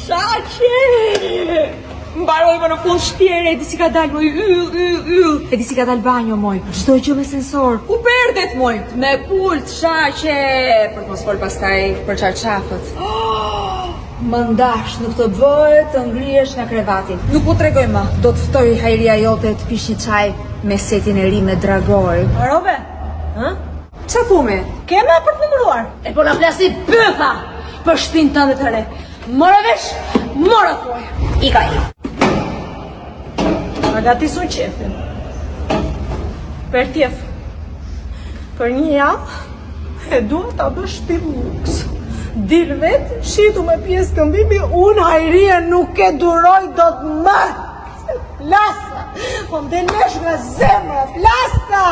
Shaqe! Mbaroj më në fund shtjere, e di si ka dalë moj, yll. E di si ka dalë banjo moj, çdo gjë me sensor. Ku perdet moj? Me pult, shaqe! Për të mos fol pastaj për çarçafët. Më ndash, nuk të bëhet të ngrihesh nga krevatin. Nuk po tregoj më, do të ftoj hajria jote të pish një çaj me setin e ri me dragoj. Robe, Qa thume? keme për të numëruar? E po na plasi bëtha për shpinë tënde të re. Morë vesh, morë thoj. Ikaj. A gatisun qefin. Per tjef. Për një javë, e duhet ta bësh ti luks. Dil vetë, shitu me pjesë këmbimi, unë hajrije nuk e duroj do të më. Plasa, po më delesh nga zemra, plasa!